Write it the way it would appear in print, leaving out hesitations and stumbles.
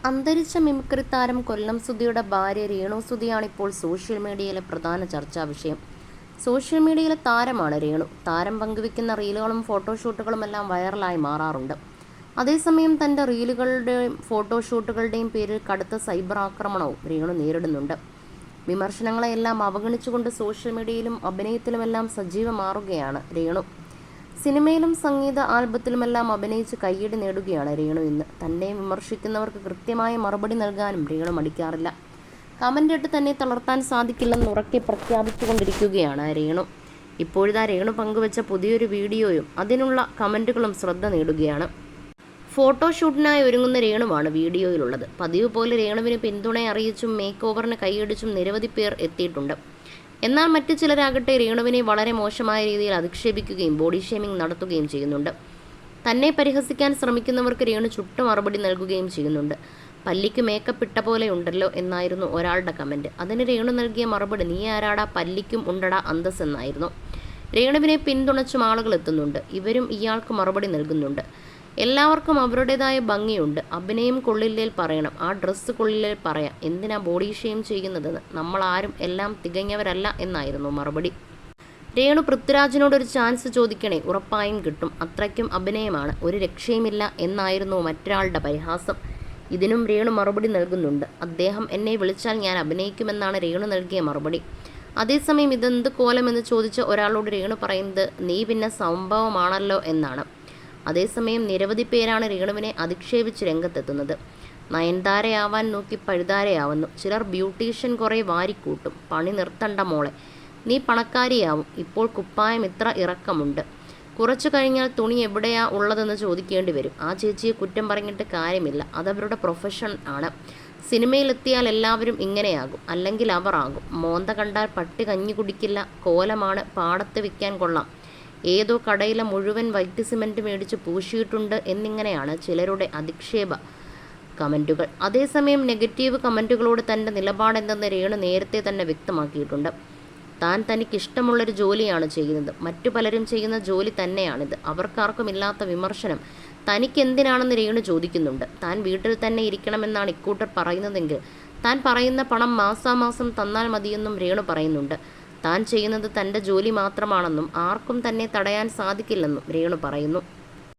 അന്തരിച്ച മിമിക്രി താരം കൊല്ലം സുധിയുടെ ഭാര്യ രേണു സുധിയാണ് ഇപ്പോൾ സോഷ്യൽ മീഡിയയിലെ പ്രധാന ചർച്ചാ വിഷയം. സോഷ്യൽ മീഡിയയിലെ താരമാണ് രേണു. താരം പങ്കുവെക്കുന്ന റീലുകളും ഫോട്ടോഷൂട്ടുകളുമെല്ലാം വൈറലായി മാറാറുണ്ട്. അതേസമയം തൻ്റെ റീലുകളുടെയും ഫോട്ടോഷൂട്ടുകളുടെയും പേരിൽ കടുത്ത സൈബർ ആക്രമണവും രേണു നേരിടുന്നുണ്ട്. വിമർശനങ്ങളെല്ലാം അവഗണിച്ചുകൊണ്ട് സോഷ്യൽ മീഡിയയിലും അഭിനയത്തിലുമെല്ലാം സജീവമാറുകയാണ് രേണു. സിനിമയിലും സംഗീത ആൽബത്തിലുമെല്ലാം അഭിനയിച്ച് കയ്യടി നേടുകയാണ് രേണു ഇന്ന്. തന്നെ വിമർശിക്കുന്നവർക്ക് കൃത്യമായ മറുപടി നൽകാനും രേണു മടിക്കാറില്ല. കമൻ്റ് ഇട്ട് തന്നെ തളർത്താൻ സാധിക്കില്ലെന്ന് ഉറക്കെ പ്രഖ്യാപിച്ചുകൊണ്ടിരിക്കുകയാണ് രേണു. ഇപ്പോഴിതാ രേണു പങ്കുവച്ച പുതിയൊരു വീഡിയോയും അതിനുള്ള കമൻറ്റുകളും ശ്രദ്ധ നേടുകയാണ്. ഫോട്ടോഷൂട്ടിനായി ഒരുങ്ങുന്ന രേണുവാണ് വീഡിയോയിലുള്ളത്. പതിവ് പോലെ രേണുവിന് പിന്തുണ അറിയിച്ചും മേക്ക് ഓവറിന് കൈയടിച്ചും നിരവധി പേർ എത്തിയിട്ടുണ്ട്. എന്നാൽ മറ്റു ചിലരാകട്ടെ രേണുവിനെ വളരെ മോശമായ രീതിയിൽ അധിക്ഷേപിക്കുകയും ബോഡി ഷേമിംഗ് നടത്തുകയും ചെയ്യുന്നുണ്ട്. തന്നെ പരിഹസിക്കാൻ ശ്രമിക്കുന്നവർക്ക് രേണു ചുട്ട മറുപടി നൽകുകയും ചെയ്യുന്നുണ്ട്. പല്ലിക്ക് മേക്കപ്പ് ഇട്ട പോലെ ഉണ്ടല്ലോ എന്നായിരുന്നു ഒരാളുടെ കമൻറ്റ്. അതിന് രേണു നൽകിയ മറുപടി നീ ആരാടാ പല്ലിക്കും ഉണ്ടടാ അന്തസ് എന്നായിരുന്നു. രേണുവിനെ പിന്തുണച്ചും ആളുകൾ എത്തുന്നുണ്ട്. ഇവരും ഇയാൾക്ക് മറുപടി നൽകുന്നുണ്ട്. എല്ലാവർക്കും അവരുടേതായ ഭംഗിയുണ്ട്. അഭിനയം കൊള്ളില്ലേൽ പറയണം, ആ ഡ്രസ്സ് കൊള്ളില്ലേൽ പറയാം, എന്തിനാ ബോഡി ഷെയിം ചെയ്യുന്നതെന്ന്, നമ്മളാരും എല്ലാം തികഞ്ഞവരല്ല എന്നായിരുന്നു മറുപടി. രേണു പൃഥ്വിരാജിനോടൊരു ചാൻസ് ചോദിക്കണേ, ഉറപ്പായും കിട്ടും, അത്രയ്ക്കും അഭിനയമാണ്, ഒരു രക്ഷയുമില്ല എന്നായിരുന്നു മറ്റൊരാളുടെ പരിഹാസം. ഇതിനും രേണു മറുപടി നൽകുന്നുണ്ട്. അദ്ദേഹം എന്നെ വിളിച്ചാൽ ഞാൻ അഭിനയിക്കുമെന്നാണ് രേണു നൽകിയ മറുപടി. അതേസമയം ഇതെന്ത് കോലമെന്ന് ചോദിച്ച ഒരാളോട് രേണു പറയുന്നത് നീ പിന്നെ സംഭവമാണല്ലോ എന്നാണ്. അതേസമയം നിരവധി പേരാണ് രേണുവിനെ അധിക്ഷേപിച്ച് രംഗത്തെത്തുന്നത്. നയൻതാരയാവാൻ നോക്കി പഴുതാരയാവുന്നു. ചിലർ ബ്യൂട്ടീഷ്യൻ കുറേ വാരിക്കൂട്ടും. പണി നിർത്തണ്ട മോളെ, നീ പണക്കാരിയാവും, ഇപ്പോൾ കുപ്പായം ഇത്ര ഇറക്കമുണ്ട്, കുറച്ചു കഴിഞ്ഞാൽ തുണി എവിടെയാ ഉള്ളതെന്ന് ചോദിക്കേണ്ടി വരും. ആ ചേച്ചിയെ കുറ്റം പറഞ്ഞിട്ട് കാര്യമില്ല, അതവരുടെ പ്രൊഫഷൻ ആണ്. സിനിമയിലെത്തിയാൽ എല്ലാവരും ഇങ്ങനെയാകും, അല്ലെങ്കിൽ അവർ ആകും. മോന്ത കണ്ടാൽ പട്ടി കഞ്ഞി കുടിക്കില്ല കോലമാണ്, പാടത്ത് വിൽക്കാൻ കൊള്ളാം, ഏതോ കടയിലെ മുഴുവൻ വൈറ്റ് സിമൻറ്റ് മേടിച്ച് പൂശിയിട്ടുണ്ട് എന്നിങ്ങനെയാണ് ചിലരുടെ അധിക്ഷേപ കമൻറ്റുകൾ. അതേസമയം നെഗറ്റീവ് കമൻറ്റുകളോട് തൻ്റെ നിലപാടെന്തെന്ന് രേണു നേരത്തെ തന്നെ വ്യക്തമാക്കിയിട്ടുണ്ട്. താൻ തനിക്കിഷ്ടമുള്ളൊരു ജോലിയാണ് ചെയ്യുന്നത്, മറ്റു പലരും ചെയ്യുന്ന ജോലി തന്നെയാണിത്, അവർക്കാർക്കും ഇല്ലാത്ത വിമർശനം തനിക്കെന്തിനാണെന്ന് രേണു ചോദിക്കുന്നുണ്ട്. താൻ വീട്ടിൽ തന്നെ ഇരിക്കണമെന്നാണ് ഇക്കൂട്ടർ പറയുന്നതെങ്കിൽ താൻ പറയുന്ന പണം മാസാമാസം തന്നാൽ മതിയെന്നും രേണു പറയുന്നുണ്ട്. താൻ ചെയ്യുന്നത് തൻ്റെ ജോലി മാത്രമാണെന്നും ആർക്കും തന്നെ തടയാൻ സാധിക്കില്ലെന്നും രേണു പറയുന്നു.